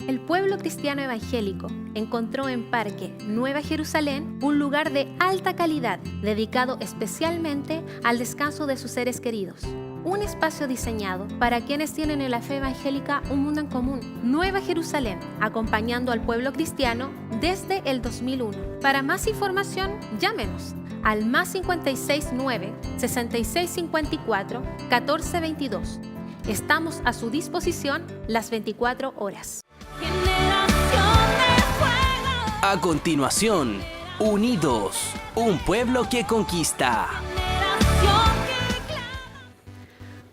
El pueblo cristiano evangélico encontró en Parque Nueva Jerusalén un lugar de alta calidad dedicado especialmente al descanso de sus seres queridos. Un espacio diseñado para quienes tienen en la fe evangélica un mundo en común. Nueva Jerusalén, acompañando al pueblo cristiano desde el 2001. Para más información, llámenos al +569 6654 1422. Estamos a su disposición las 24 horas. A continuación, Unidos, un pueblo que conquista.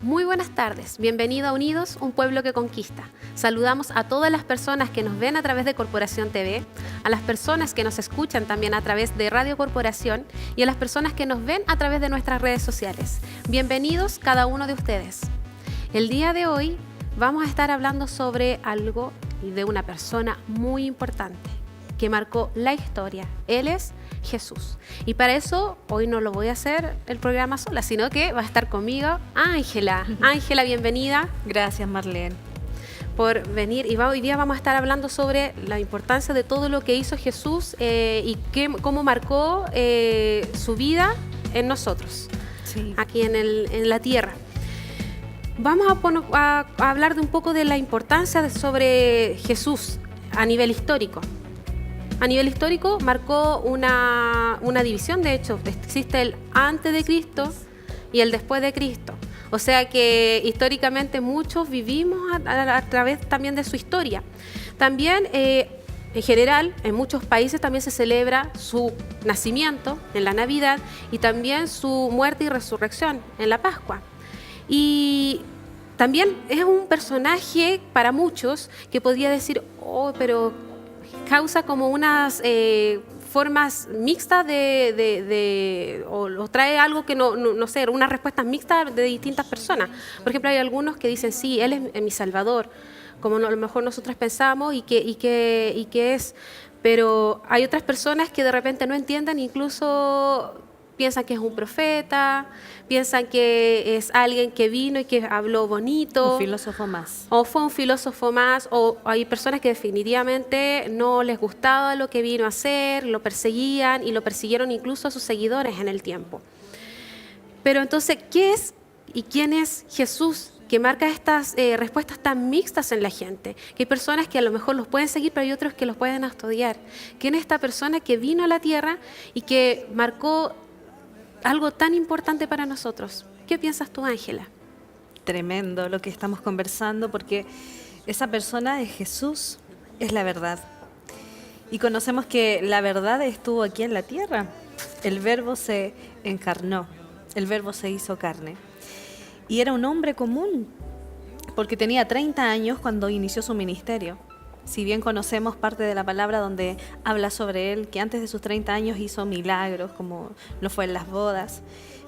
Muy buenas tardes, bienvenido a Unidos, un pueblo que conquista. Saludamos a todas las personas que nos ven a través de Corporación TV, a las personas que nos escuchan también a través de Radio Corporación y a las personas que nos ven a través de nuestras redes sociales. Bienvenidos cada uno de ustedes. El día de hoy vamos a estar hablando sobre algo de una persona muy importante que marcó la historia. Él es Jesús. Y para eso hoy no lo voy a hacer el programa sola, sino que va a estar conmigo Ángela. Ángela, bienvenida. Gracias, Marlene, por venir. Y hoy día vamos a estar hablando sobre la importancia de todo lo que hizo Jesús y cómo marcó su vida en nosotros, sí, aquí en la tierra. Vamos a hablar de un poco de la importancia sobre Jesús a nivel histórico. A nivel histórico marcó una división, de hecho, existe el antes de Cristo y el después de Cristo. O sea que históricamente muchos vivimos a través también de su historia. También, en general, en muchos países también se celebra su nacimiento en la Navidad y también su muerte y resurrección en la Pascua. Y también es un personaje para muchos que podría decir, oh, pero causa como unas formas mixtas o trae algo que no sé, unas respuestas mixtas de distintas personas. Por ejemplo, hay algunos que dicen, sí, Él es mi Salvador, como a lo mejor nosotros pensamos y que es, pero hay otras personas que de repente no entienden, incluso piensan que es un profeta, piensan que es alguien que vino y que habló bonito. Un filósofo más. O fue un filósofo más, o hay personas que definitivamente no les gustaba lo que vino a hacer, lo perseguían y lo persiguieron incluso a sus seguidores en el tiempo. Pero entonces, ¿qué es y quién es Jesús que marca estas respuestas tan mixtas en la gente? Que hay personas que a lo mejor los pueden seguir, pero hay otros que los pueden estudiar. ¿Quién es esta persona que vino a la tierra y que marcó algo tan importante para nosotros? ¿Qué piensas tú, Ángela? Tremendo lo que estamos conversando, porque esa persona es Jesús, es la verdad. Y conocemos que la verdad estuvo aquí en la tierra. El Verbo se encarnó, el Verbo se hizo carne. Y era un hombre común, porque tenía 30 años cuando inició su ministerio. Si bien conocemos parte de la palabra donde habla sobre él, que antes de sus 30 años hizo milagros, como lo fue en las bodas,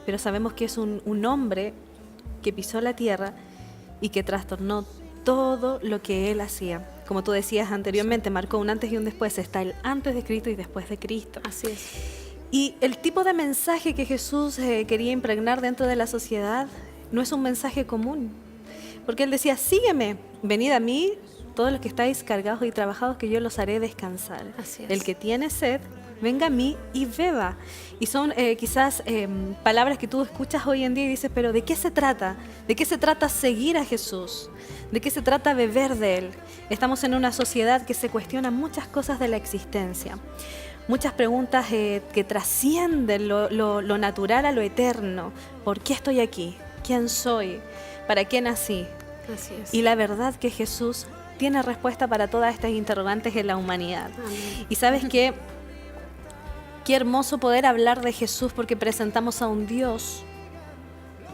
pero sabemos que es un hombre que pisó la tierra y que trastornó todo lo que él hacía. Como tú decías anteriormente, marcó un antes y un después. Está el antes de Cristo y después de Cristo. Así es. Y el tipo de mensaje que Jesús quería impregnar dentro de la sociedad no es un mensaje común, porque él decía, sígueme, venid a mí, todos los que estáis cargados y trabajados, que yo los haré descansar. Así es. El que tiene sed, venga a mí y beba. Y son quizás palabras que tú escuchas hoy en día y dices, pero ¿de qué se trata? ¿De qué se trata seguir a Jesús? ¿De qué se trata beber de Él? Estamos en una sociedad que se cuestiona muchas cosas de la existencia. Muchas preguntas que trascienden lo natural a lo eterno. ¿Por qué estoy aquí? ¿Quién soy? ¿Para qué nací? Así es. Y la verdad que Jesús tiene respuesta para todas estas interrogantes en la humanidad. Amén. Y sabes qué hermoso poder hablar de Jesús, porque presentamos a un Dios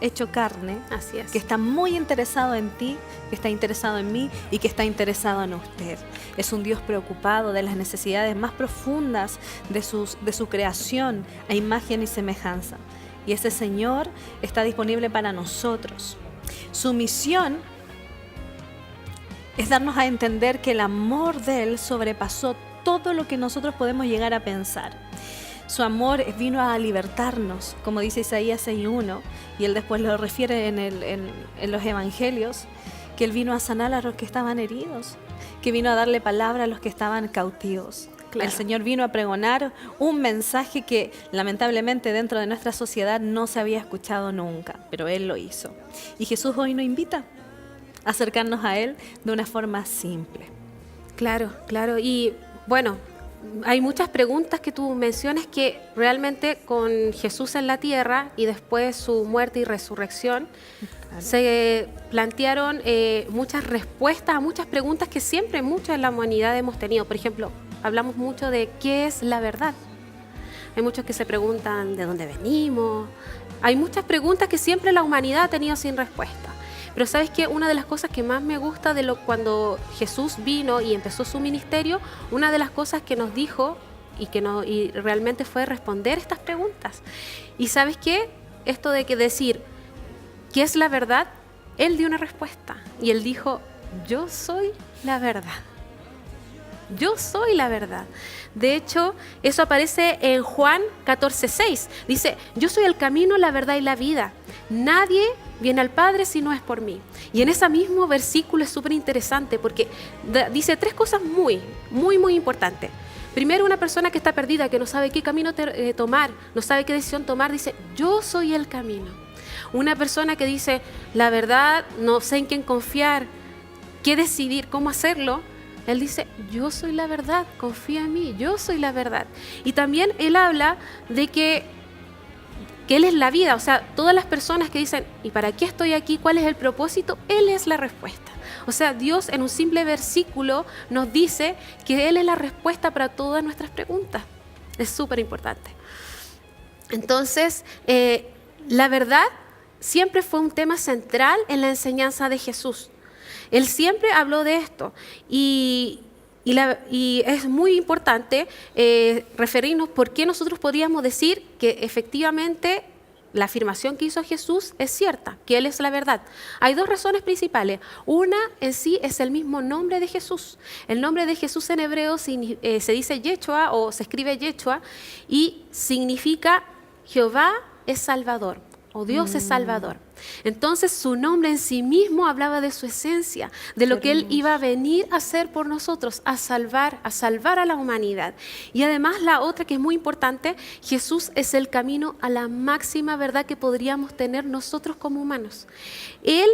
hecho carne, Así es. que está muy interesado en ti, que está interesado en mí y que está interesado en usted. Es un Dios preocupado de las necesidades más profundas de su creación a imagen y semejanza. Y ese Señor está disponible para nosotros. Su misión es darnos a entender que el amor de Él sobrepasó todo lo que nosotros podemos llegar a pensar. Su amor vino a libertarnos, como dice Isaías 6:1, y Él después lo refiere en los evangelios, que Él vino a sanar a los que estaban heridos, que vino a darle palabra a los que estaban cautivos. Claro. El Señor vino a pregonar un mensaje que lamentablemente dentro de nuestra sociedad no se había escuchado nunca, pero Él lo hizo. Y Jesús hoy nos invita a acercarnos a Él de una forma simple. Claro, claro. Y bueno, hay muchas preguntas que tú mencionas que realmente con Jesús en la tierra y después su muerte y resurrección, se plantearon muchas respuestas a muchas preguntas que siempre muchos en la humanidad hemos tenido. Por ejemplo, hablamos mucho de qué es la verdad. Hay muchos que se preguntan de dónde venimos. Hay muchas preguntas que siempre la humanidad ha tenido sin respuesta. Pero ¿sabes qué? Una de las cosas que más me gusta de cuando Jesús vino y empezó su ministerio, una de las cosas que nos dijo y realmente fue responder estas preguntas. ¿Y sabes qué? Esto de que decir ¿qué es la verdad? Él dio una respuesta y él dijo, yo soy la verdad. Yo soy la verdad. De hecho, eso aparece en Juan 14:6. Dice, yo soy el camino, la verdad y la vida. Nadie viene al Padre si no es por mí. Y en ese mismo versículo es súper interesante porque dice tres cosas muy importantes. Primero, una persona que está perdida, que no sabe qué camino tomar, no sabe qué decisión tomar, dice, yo soy el camino. Una persona que dice, la verdad, no sé en quién confiar, qué decidir, cómo hacerlo, él dice, yo soy la verdad, confía en mí, yo soy la verdad. Y también él habla de que Él es la vida, o sea, todas las personas que dicen, ¿y para qué estoy aquí? ¿Cuál es el propósito? Él es la respuesta. O sea, Dios en un simple versículo nos dice que Él es la respuesta para todas nuestras preguntas. Es súper importante. Entonces, la verdad siempre fue un tema central en la enseñanza de Jesús. Él siempre habló de esto y es muy importante referirnos por qué nosotros podríamos decir que efectivamente la afirmación que hizo Jesús es cierta, que Él es la verdad. Hay dos razones principales. Una en sí es el mismo nombre de Jesús. El nombre de Jesús en hebreo se dice Yeshua o se escribe Yeshua y significa Jehová es Salvador o Dios es Salvador. Entonces su nombre en sí mismo hablaba de su esencia, de lo que Él iba a venir a hacer por nosotros, a salvar a la humanidad. Y además la otra que es muy importante, Jesús es el camino a la máxima verdad que podríamos tener nosotros como humanos. Él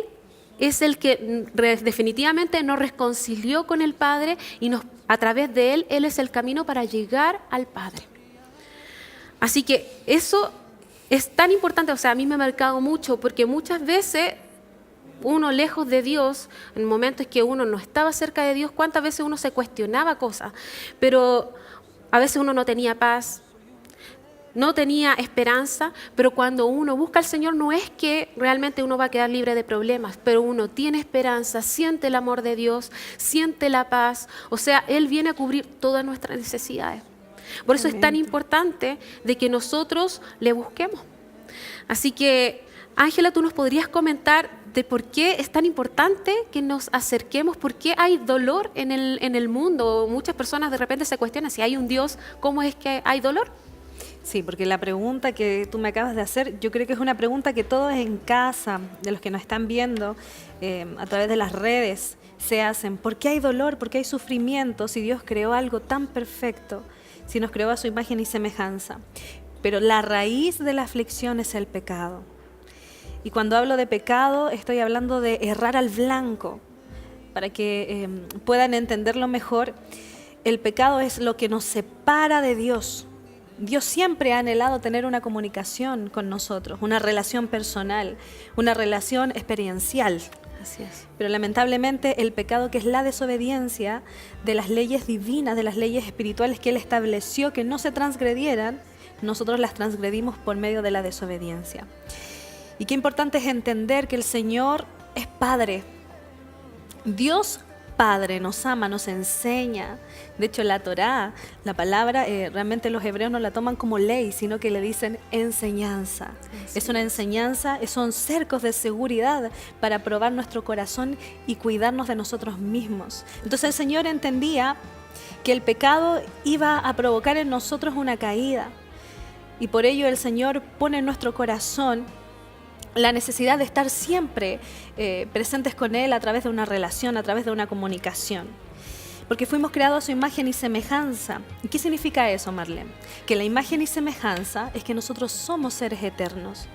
es el que definitivamente nos reconcilió con el Padre y a través de Él es el camino para llegar al Padre. Así que eso es tan importante, o sea, a mí me ha marcado mucho porque muchas veces uno lejos de Dios, en momentos que uno no estaba cerca de Dios, cuántas veces uno se cuestionaba cosas, pero a veces uno no tenía paz, no tenía esperanza, pero cuando uno busca al Señor no es que realmente uno va a quedar libre de problemas, pero uno tiene esperanza, siente el amor de Dios, siente la paz, o sea, Él viene a cubrir todas nuestras necesidades. Por eso es tan importante de que nosotros le busquemos. Así que, Ángela, tú nos podrías comentar de por qué es tan importante que nos acerquemos, por qué hay dolor en el mundo. Muchas personas de repente se cuestionan si hay un Dios, ¿cómo es que hay dolor? Sí, porque la pregunta que tú me acabas de hacer, yo creo que es una pregunta que todos en casa, de los que nos están viendo a través de las redes, se hacen. ¿Por qué hay dolor? ¿Por qué hay sufrimiento si Dios creó algo tan perfecto? Si nos creó a su imagen y semejanza. Pero la raíz de la aflicción es el pecado. Y cuando hablo de pecado, estoy hablando de errar al blanco. Para que puedan entenderlo mejor, el pecado es lo que nos separa de Dios. Dios siempre ha anhelado tener una comunicación con nosotros, una relación personal, una relación experiencial. Así es. Pero lamentablemente el pecado, que es la desobediencia de las leyes divinas, de las leyes espirituales que Él estableció que no se transgredieran, nosotros las transgredimos por medio de la desobediencia. Y qué importante es entender que el Señor es Padre. Dios Padre nos ama, nos enseña. De hecho, la Torá, la palabra, realmente los hebreos no la toman como ley, sino que le dicen enseñanza. Es una enseñanza, son cercos de seguridad para probar nuestro corazón y cuidarnos de nosotros mismos. Entonces el Señor entendía que el pecado iba a provocar en nosotros una caída. Y por ello el Señor pone en nuestro corazón la necesidad de estar siempre presentes con Él a través de una relación, a través de una comunicación. Porque fuimos creados a su imagen y semejanza. ¿Y qué significa eso, Marlene? Que la imagen y semejanza es que nosotros somos seres eternos.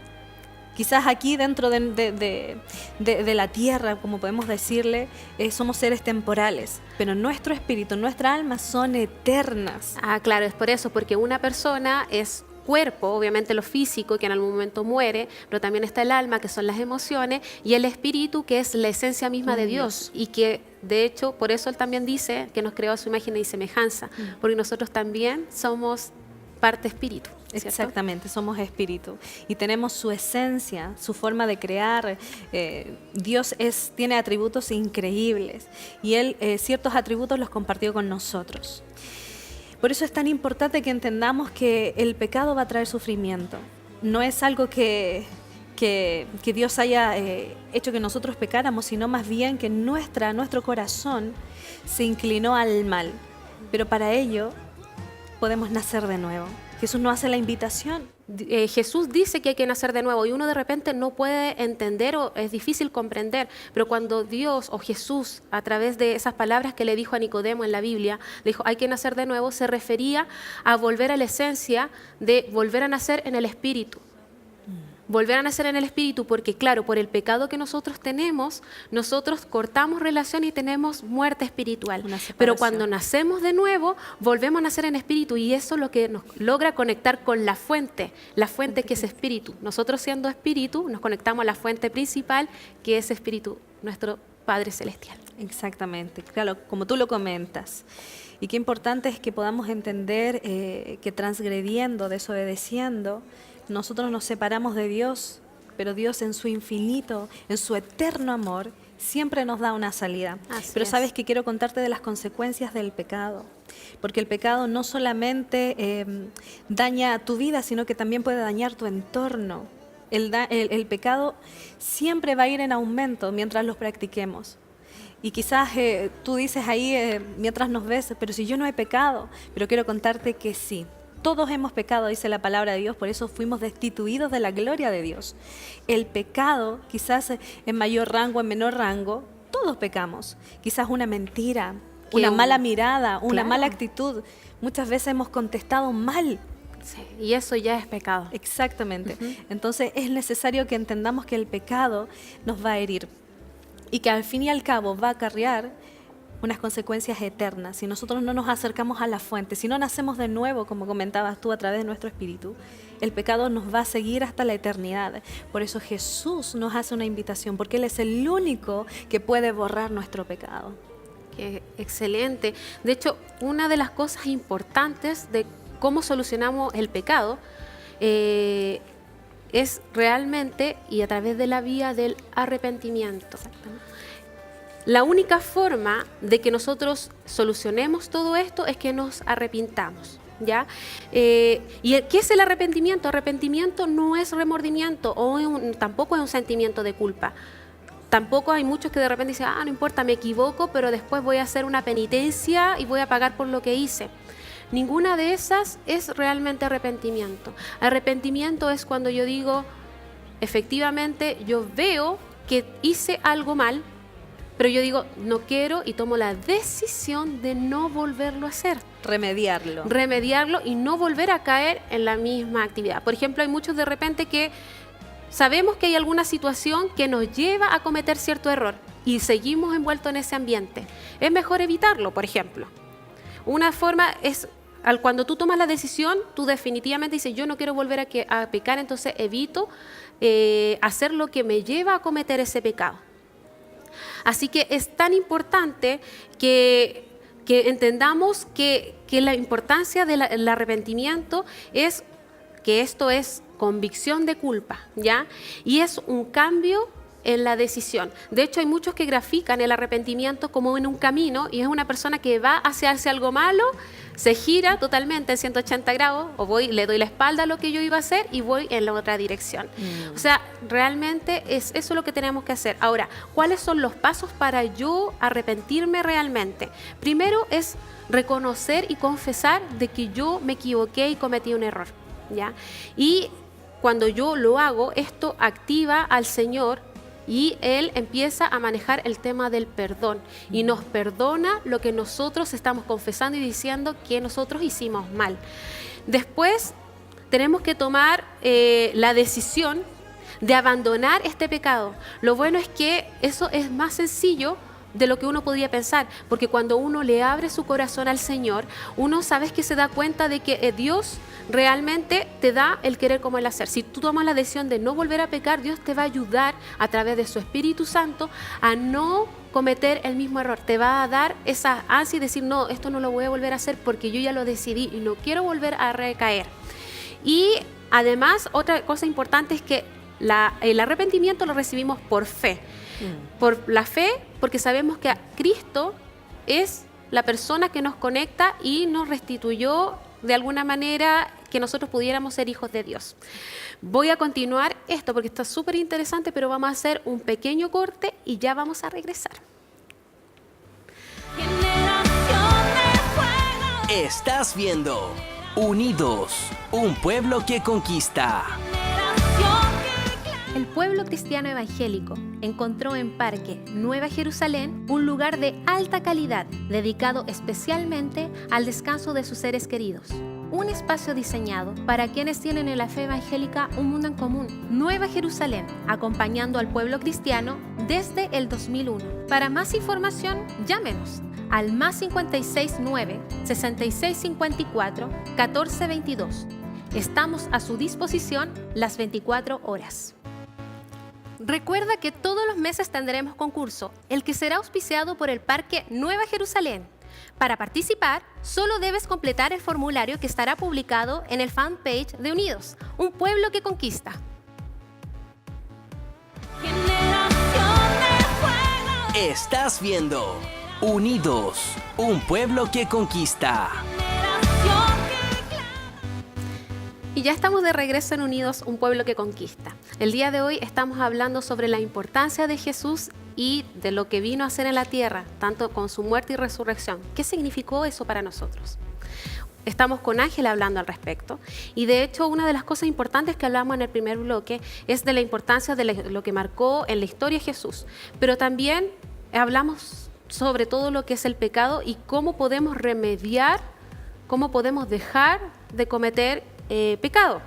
Quizás aquí dentro de la tierra, como podemos decirle, somos seres temporales, pero nuestro espíritu, nuestra alma son eternas. Ah, claro, es por eso, porque una persona es cuerpo, obviamente lo físico, que en algún momento muere, pero también está el alma, que son las emociones, y el espíritu, que es la esencia misma de Dios, y que de hecho, por eso Él también dice que nos creó a su imagen y semejanza, porque nosotros también somos parte espíritu. ¿Cierto? Exactamente, somos espíritu y tenemos su esencia, su forma de crear. Dios tiene atributos increíbles y Él ciertos atributos los compartió con nosotros. Por eso es tan importante que entendamos que el pecado va a traer sufrimiento. No es algo que Dios haya hecho que nosotros pecáramos, sino más bien que nuestro corazón se inclinó al mal. Pero para ello podemos nacer de nuevo. Jesús nos hace la invitación. Jesús dice que hay que nacer de nuevo y uno de repente no puede entender o es difícil comprender, pero cuando Dios o Jesús, a través de esas palabras que le dijo a Nicodemo en la Biblia, le dijo hay que nacer de nuevo, se refería a volver a la esencia de volver a nacer en el Espíritu. Volver a nacer en el Espíritu, porque claro, por el pecado que nosotros tenemos, nosotros cortamos relación y tenemos muerte espiritual. Pero cuando nacemos de nuevo, volvemos a nacer en Espíritu y eso es lo que nos logra conectar con la fuente que es Espíritu. Nosotros siendo Espíritu, nos conectamos a la fuente principal, que es Espíritu, nuestro Padre Celestial. Exactamente, claro, como tú lo comentas. Y qué importante es que podamos entender que transgrediendo, desobedeciendo, nosotros nos separamos de Dios, pero Dios en su infinito, en su eterno amor, siempre nos da una salida. Pero sabes que quiero contarte de las consecuencias del pecado, porque el pecado no solamente daña tu vida, sino que también puede dañar tu entorno. El pecado siempre va a ir en aumento mientras los practiquemos. Y quizás tú dices ahí, mientras nos ves, pero si yo no he pecado, pero quiero contarte que sí. Todos hemos pecado, dice la palabra de Dios, por eso fuimos destituidos de la gloria de Dios. El pecado, quizás en mayor rango, en menor rango, todos pecamos. Quizás una mentira, una mala mirada, una mala actitud. Muchas veces hemos contestado mal. Sí, y eso ya es pecado. Exactamente. Entonces es necesario que entendamos que el pecado nos va a herir y que al fin y al cabo va a acarrear unas consecuencias eternas. Si nosotros no nos acercamos a la fuente, si no nacemos de nuevo, como comentabas tú, a través de nuestro espíritu, el pecado nos va a seguir hasta la eternidad. Por eso Jesús nos hace una invitación, porque Él es el único que puede borrar nuestro pecado. Qué excelente. De hecho, una de las cosas importantes de cómo solucionamos el pecado es realmente y a través de la vía del arrepentimiento. La única forma de que nosotros solucionemos todo esto es que nos arrepintamos, ¿ya? ¿Y qué es el arrepentimiento? Arrepentimiento no es remordimiento o tampoco es un sentimiento de culpa. Tampoco hay muchos que de repente dicen, no importa, me equivoco, pero después voy a hacer una penitencia y voy a pagar por lo que hice. Ninguna de esas es realmente arrepentimiento. Arrepentimiento es cuando yo digo, efectivamente, yo veo que hice algo mal, pero yo digo, no quiero y tomo la decisión de no volverlo a hacer. Remediarlo y no volver a caer en la misma actividad. Por ejemplo, hay muchos de repente que sabemos que hay alguna situación que nos lleva a cometer cierto error y seguimos envueltos en ese ambiente. Es mejor evitarlo, por ejemplo. Una forma es, cuando tú tomas la decisión, tú definitivamente dices, yo no quiero volver a pecar, entonces evito hacer lo que me lleva a cometer ese pecado. Así que es tan importante que entendamos que la importancia del arrepentimiento es que esto es convicción de culpa, ¿ya? Y es un cambio en la decisión. De hecho, hay muchos que grafican el arrepentimiento como en un camino y es una persona que va hacia algo malo, se gira totalmente en 180 grados o le doy la espalda a lo que yo iba a hacer y voy en la otra dirección. O sea, realmente es eso lo que tenemos que hacer. Ahora, ¿cuáles son los pasos para yo arrepentirme realmente? Primero es reconocer y confesar de que yo me equivoqué y cometí un error, ¿ya? Y cuando yo lo hago, esto activa al Señor y Él empieza a manejar el tema del perdón y nos perdona lo que nosotros estamos confesando y diciendo que nosotros hicimos mal. Después tenemos que tomar la decisión de abandonar este pecado. Lo bueno es que eso es más sencillo de lo que uno podría pensar, porque cuando uno le abre su corazón al Señor, uno sabes que se da cuenta de que Dios realmente te da el querer como el hacer. Si tú tomas la decisión de no volver a pecar, Dios te va a ayudar a través de su Espíritu Santo a no cometer el mismo error. Te va a dar esa ansia y decir, no, esto no lo voy a volver a hacer porque yo ya lo decidí y no quiero volver a recaer. Y además, otra cosa importante es que el arrepentimiento lo recibimos por fe. Por la fe, porque sabemos que Cristo es la persona que nos conecta y nos restituyó de alguna manera que nosotros pudiéramos ser hijos de Dios. Voy a continuar esto porque está súper interesante, pero vamos a hacer un pequeño corte y ya vamos a regresar. Estás viendo Unidos, un pueblo que conquista. El pueblo cristiano evangélico encontró en Parque Nueva Jerusalén un lugar de alta calidad, dedicado especialmente al descanso de sus seres queridos. Un espacio diseñado para quienes tienen en la fe evangélica un mundo en común. Nueva Jerusalén, acompañando al pueblo cristiano desde el 2001. Para más información, llámenos al +569 6654 1422. Estamos a su disposición las 24 horas. Recuerda que todos los meses tendremos concurso, el que será auspiciado por el Parque Nueva Jerusalén. Para participar, solo debes completar el formulario que estará publicado en el fanpage de Unidos, un pueblo que conquista. Estás viendo Unidos, un pueblo que conquista. Y ya estamos de regreso en Unidos, un pueblo que conquista. El día de hoy estamos hablando sobre la importancia de Jesús y de lo que vino a hacer en la tierra, tanto con su muerte y resurrección. ¿Qué significó eso para nosotros? Estamos con Ángela hablando al respecto y de hecho una de las cosas importantes que hablamos en el primer bloque es de la importancia de lo que marcó en la historia Jesús, pero también hablamos sobre todo lo que es el pecado y cómo podemos remediar, cómo podemos dejar de cometer pecado.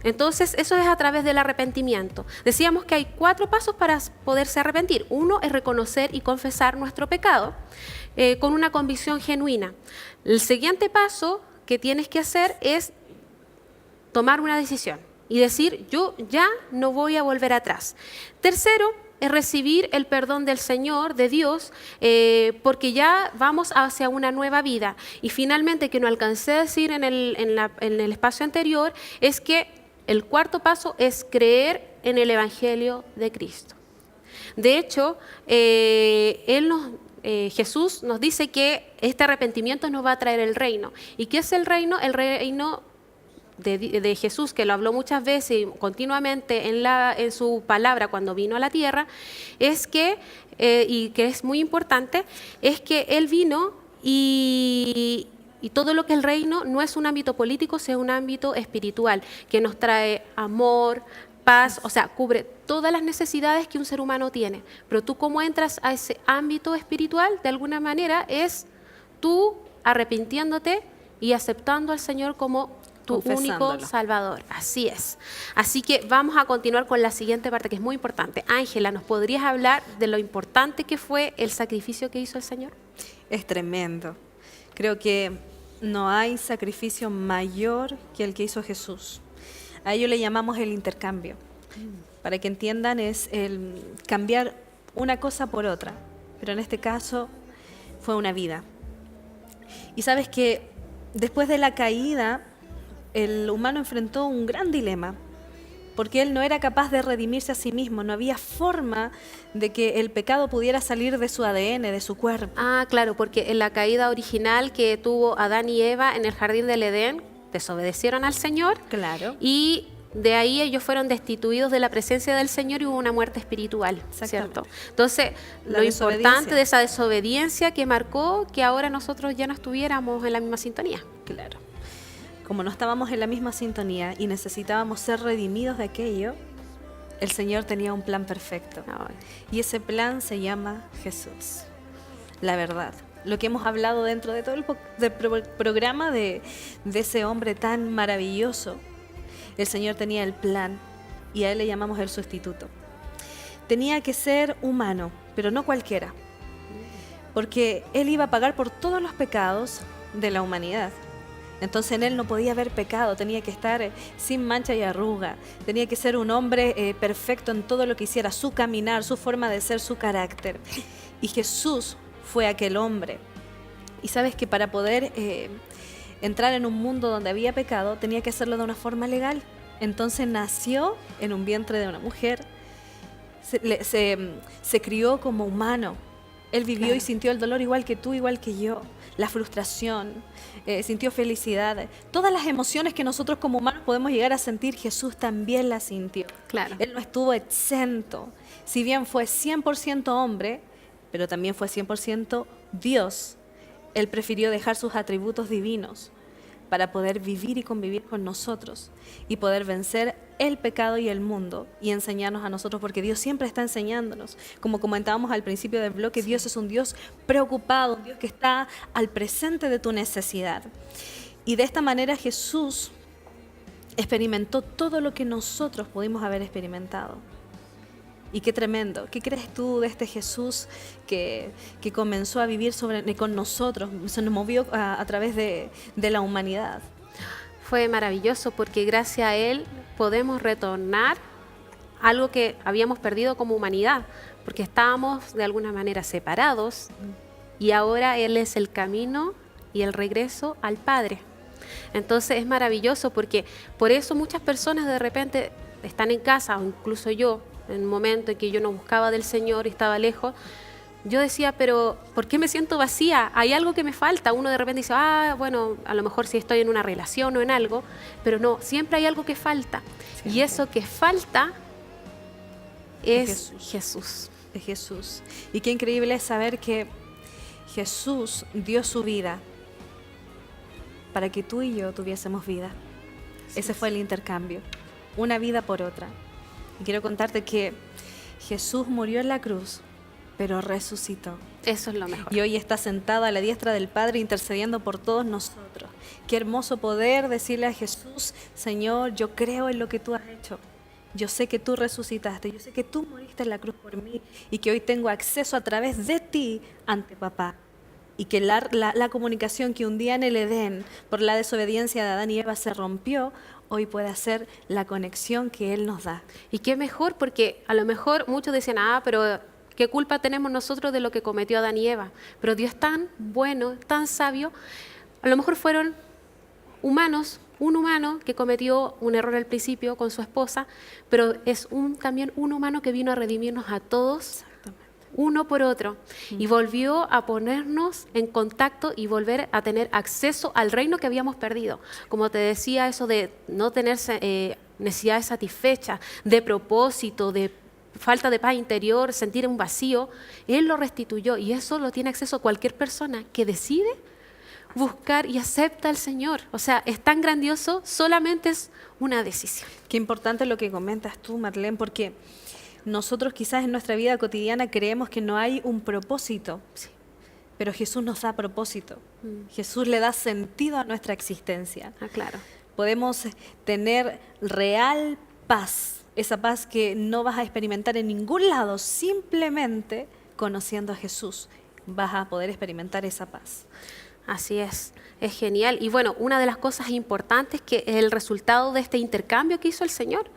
Entonces, eso es a través del arrepentimiento. Decíamos que hay 4 pasos para poderse arrepentir. Uno es reconocer y confesar nuestro pecado con una convicción genuina. El siguiente paso que tienes que hacer es tomar una decisión y decir, yo ya no voy a volver atrás. Tercero, es recibir el perdón del Señor, de Dios, porque ya vamos hacia una nueva vida. Y finalmente, que no alcancé a decir en el espacio anterior, es que el 4º paso es creer en el Evangelio de Cristo. De hecho, Jesús nos dice que este arrepentimiento nos va a traer el reino. ¿Y qué es el reino? El reino de Jesús, que lo habló muchas veces y continuamente en su palabra cuando vino a la tierra, es que, y que es muy importante, es que Él vino y todo lo que es el reino no es un ámbito político, sino un ámbito espiritual, que nos trae amor, paz, o sea, cubre todas las necesidades que un ser humano tiene. Pero tú cómo entras a ese ámbito espiritual, de alguna manera, es tú arrepintiéndote y aceptando al Señor como tu único Salvador. Así es. Así que vamos a continuar con la siguiente parte que es muy importante. Ángela, ¿nos podrías hablar de lo importante que fue el sacrificio que hizo el Señor? Es tremendo. Creo que no hay sacrificio mayor que el que hizo Jesús. A ello le llamamos el intercambio. Para que entiendan, es el cambiar una cosa por otra. Pero en este caso fue una vida. Y sabes que después de la caída, el humano enfrentó un gran dilema, porque él no era capaz de redimirse a sí mismo, no había forma de que el pecado pudiera salir de su ADN, de su cuerpo. Ah, claro, porque en la caída original que tuvo Adán y Eva en el jardín del Edén, desobedecieron al Señor. Claro. Y de ahí ellos fueron destituidos de la presencia del Señor y hubo una muerte espiritual, ¿cierto? Entonces, lo importante de esa desobediencia que marcó que ahora nosotros ya no estuviéramos en la misma sintonía. Claro. Como no estábamos en la misma sintonía y necesitábamos ser redimidos de aquello, el Señor tenía un plan perfecto. Ay, Y ese plan se llama Jesús, la verdad. Lo que hemos hablado dentro de todo el programa de ese hombre tan maravilloso, el Señor tenía el plan y a Él le llamamos el sustituto. Tenía que ser humano, pero no cualquiera, porque Él iba a pagar por todos los pecados de la humanidad. Entonces en Él no podía haber pecado, tenía que estar sin mancha y arruga, tenía que ser un hombre perfecto en todo lo que hiciera, su caminar, su forma de ser, su carácter. Y Jesús fue aquel hombre. Y sabes que para poder entrar en un mundo donde había pecado, tenía que hacerlo de una forma legal. Entonces nació en un vientre de una mujer, se crió como humano. Él vivió y sintió el dolor igual que tú, igual que yo, la frustración, sintió felicidad. Todas las emociones que nosotros como humanos podemos llegar a sentir, Jesús también las sintió. claro. Él no estuvo exento. Si bien fue 100% hombre, pero también fue 100% Dios, Él prefirió dejar sus atributos divinos para poder vivir y convivir con nosotros y poder vencer el pecado y el mundo y enseñarnos a nosotros, porque Dios siempre está enseñándonos. Como comentábamos al principio del bloque, Dios es un Dios preocupado, un Dios que está al presente de tu necesidad. Y de esta manera Jesús experimentó todo lo que nosotros pudimos haber experimentado. Y qué tremendo. ¿Qué crees tú de este Jesús que comenzó a vivir con nosotros, se nos movió a través de la humanidad? Fue maravilloso porque gracias a Él podemos retornar algo que habíamos perdido como humanidad, porque estábamos de alguna manera separados y ahora Él es el camino y el regreso al Padre. Entonces es maravilloso porque por eso muchas personas de repente están en casa, o incluso yo, en un momento en que yo no buscaba del Señor y estaba lejos, yo decía, pero ¿por qué me siento vacía? Hay algo que me falta. Uno de repente dice, bueno, a lo mejor sí estoy en una relación o en algo, pero no, siempre hay algo que falta. Siempre. Y eso que falta es Jesús. Es Jesús. Y qué increíble es saber que Jesús dio su vida para que tú y yo tuviésemos vida. Ese fue el intercambio, una vida por otra. Y quiero contarte que Jesús murió en la cruz, pero resucitó. Eso es lo mejor. Y hoy está sentado a la diestra del Padre intercediendo por todos nosotros. Qué hermoso poder decirle a Jesús, Señor, yo creo en lo que tú has hecho. Yo sé que tú resucitaste, yo sé que tú moriste en la cruz por mí y que hoy tengo acceso a través de ti ante papá. Y que la comunicación que un día en el Edén, por la desobediencia de Adán y Eva, se rompió, hoy puede ser la conexión que Él nos da. Y qué mejor, porque a lo mejor muchos decían, pero ¿qué culpa tenemos nosotros de lo que cometió Adán y Eva? Pero Dios es tan bueno, tan sabio, a lo mejor fueron humanos, un humano que cometió un error al principio con su esposa, pero es también un humano que vino a redimirnos a todos, uno por otro, y volvió a ponernos en contacto y volver a tener acceso al reino que habíamos perdido. Como te decía, eso de no tener necesidades satisfechas, de propósito, de falta de paz interior, sentir un vacío, Él lo restituyó y eso lo tiene acceso cualquier persona que decide buscar y acepta al Señor. O sea, es tan grandioso, solamente es una decisión. Qué importante lo que comentas tú, Marlene, porque nosotros quizás en nuestra vida cotidiana creemos que no hay un propósito, sí, pero Jesús nos da propósito. Jesús le da sentido a nuestra existencia. Claro. Podemos tener real paz, esa paz que no vas a experimentar en ningún lado, simplemente conociendo a Jesús vas a poder experimentar esa paz. Así es genial. Y bueno, una de las cosas importantes que es el resultado de este intercambio que hizo el Señor.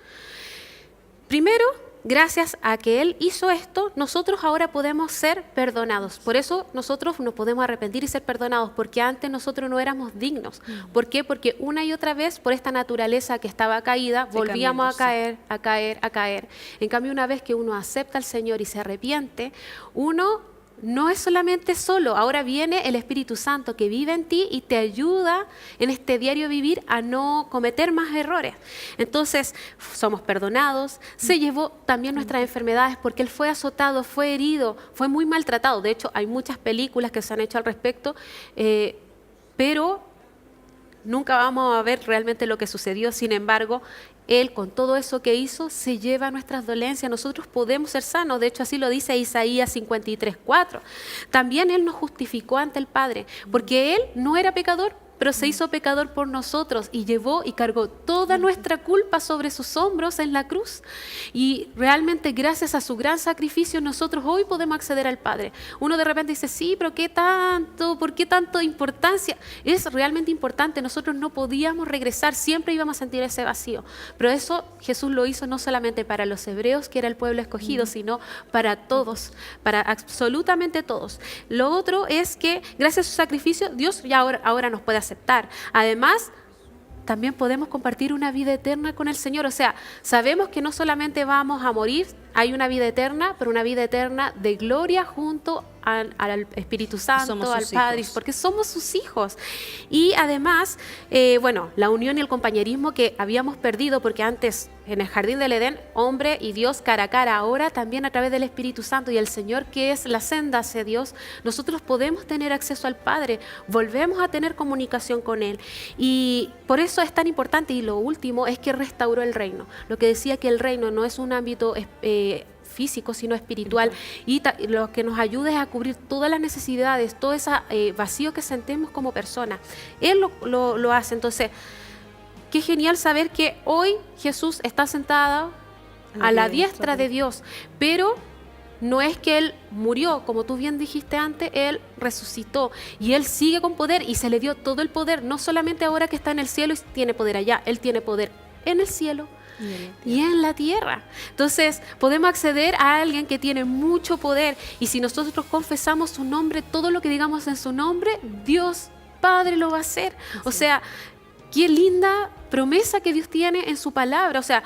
Primero, gracias a que Él hizo esto, nosotros ahora podemos ser perdonados. Por eso nosotros nos podemos arrepentir y ser perdonados, porque antes nosotros no éramos dignos. ¿Por qué? Porque una y otra vez, por esta naturaleza que estaba caída, volvíamos a caer. En cambio, una vez que uno acepta al Señor y se arrepiente, uno no es solamente solo, ahora viene el Espíritu Santo que vive en ti y te ayuda en este diario vivir a no cometer más errores. Entonces, somos perdonados, se llevó también nuestras enfermedades porque Él fue azotado, fue herido, fue muy maltratado. De hecho, hay muchas películas que se han hecho al respecto, pero nunca vamos a ver realmente lo que sucedió. Sin embargo, Él, con todo eso que hizo, se lleva nuestras dolencias. Nosotros podemos ser sanos. De hecho, así lo dice Isaías 53:4. También Él nos justificó ante el Padre, porque Él no era pecador, pero se hizo pecador por nosotros y llevó y cargó toda nuestra culpa sobre sus hombros en la cruz. Y realmente gracias a su gran sacrificio nosotros hoy podemos acceder al Padre. Uno de repente dice, sí, pero ¿qué tanto? ¿Por qué tanta importancia? Es realmente importante. Nosotros no podíamos regresar, siempre íbamos a sentir ese vacío. Pero eso Jesús lo hizo no solamente para los hebreos, que era el pueblo escogido, sino para todos, para absolutamente todos. Lo otro es que gracias a su sacrificio, Dios ya ahora nos puede aceptar. Además, también podemos compartir una vida eterna con el Señor. O sea, sabemos que no solamente vamos a morir, hay una vida eterna, pero una vida eterna de gloria junto al Espíritu Santo, al Padre, porque somos sus hijos. Y además, la unión y el compañerismo que habíamos perdido, porque antes en el jardín del Edén, hombre y Dios cara a cara, ahora también a través del Espíritu Santo y el Señor, que es la senda hacia Dios, nosotros podemos tener acceso al Padre, volvemos a tener comunicación con Él. Y por eso es tan importante, y lo último es que restauró el reino. Lo que decía que el reino no es un ámbito físico, sino espiritual, y lo que nos ayuda es a cubrir todas las necesidades, todo ese vacío que sentimos como personas. Él lo hace. Entonces, qué genial saber que hoy Jesús está sentado a la diestra de Dios, pero no es que Él murió, como tú bien dijiste antes, Él resucitó y Él sigue con poder y se le dio todo el poder, no solamente ahora que está en el cielo y tiene poder allá, Él tiene poder en el cielo y en la tierra. Entonces podemos acceder a alguien que tiene mucho poder, y si nosotros confesamos su nombre, todo lo que digamos en su nombre, Dios Padre lo va a hacer. O sea, qué linda promesa que Dios tiene en su palabra. O sea,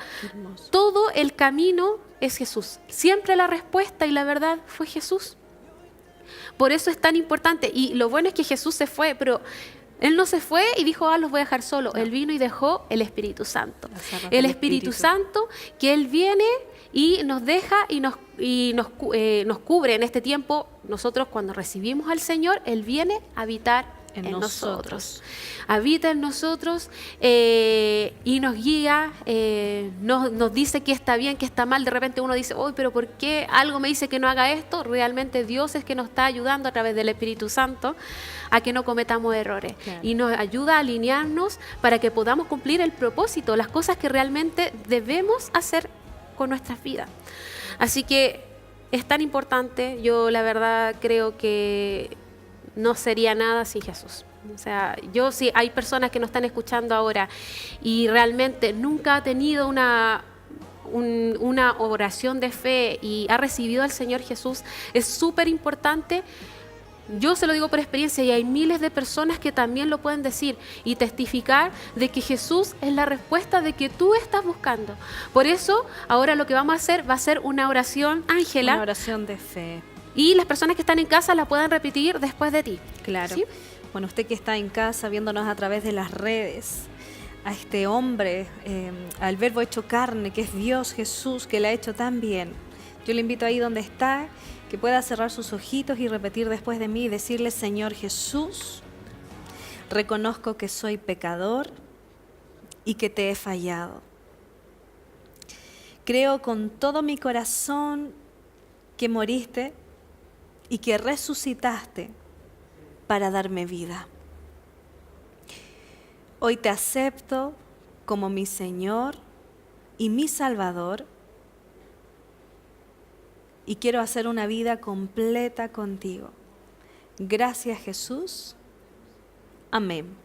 todo el camino es Jesús. Siempre la respuesta y la verdad fue Jesús. Por eso es tan importante. Y lo bueno es que Jesús se fue, pero Él no se fue y dijo, los voy a dejar solo. No. Él vino y dejó el Espíritu Santo. El Espíritu Santo, que Él viene y nos deja y nos cubre en este tiempo. Nosotros cuando recibimos al Señor, Él viene a habitar en nosotros. Habita en nosotros y nos guía, nos dice que está bien, que está mal. De repente uno dice, pero ¿por qué algo me dice que no haga esto? Realmente Dios es que nos está ayudando a través del Espíritu Santo a que no cometamos errores. Claro. Y nos ayuda a alinearnos para que podamos cumplir el propósito, las cosas que realmente debemos hacer con nuestras vidas. Así que es tan importante. Yo la verdad creo que no sería nada sin Jesús. O sea, sí, hay personas que nos están escuchando ahora y realmente nunca ha tenido una oración de fe y ha recibido al Señor Jesús. Es súper importante. Yo se lo digo por experiencia, y hay miles de personas que también lo pueden decir y testificar de que Jesús es la respuesta de que tú estás buscando. Por eso, ahora lo que vamos a hacer va a ser una oración, Ángela. Una oración de fe. Y las personas que están en casa la puedan repetir después de ti. Claro. ¿Sí? Bueno, usted que está en casa viéndonos a través de las redes, a este hombre, al Verbo hecho carne, que es Dios Jesús, que le ha hecho tan bien. Yo le invito ahí donde está, que pueda cerrar sus ojitos y repetir después de mí y decirle, Señor Jesús, reconozco que soy pecador y que te he fallado. Creo con todo mi corazón que moriste y que resucitaste para darme vida. Hoy te acepto como mi Señor y mi Salvador, y quiero hacer una vida completa contigo. Gracias, Jesús. Amén.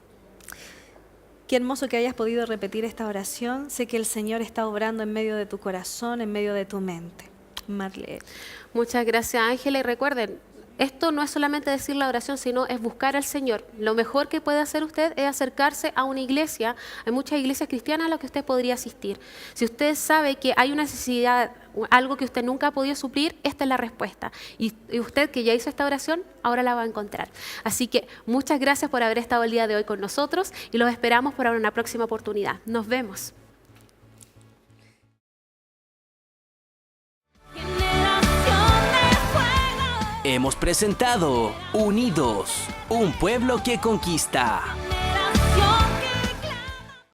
Qué hermoso que hayas podido repetir esta oración. Sé que el Señor está obrando en medio de tu corazón, en medio de tu mente. Marlene. Muchas gracias, Ángela. Y recuerden, esto no es solamente decir la oración, sino es buscar al Señor. Lo mejor que puede hacer usted es acercarse a una iglesia. Hay muchas iglesias cristianas a las que usted podría asistir. Si usted sabe que hay una necesidad, algo que usted nunca ha podido suplir, esta es la respuesta. Y usted que ya hizo esta oración, ahora la va a encontrar. Así que muchas gracias por haber estado el día de hoy con nosotros y los esperamos para una próxima oportunidad. Nos vemos. Hemos presentado Unidos, un pueblo que conquista.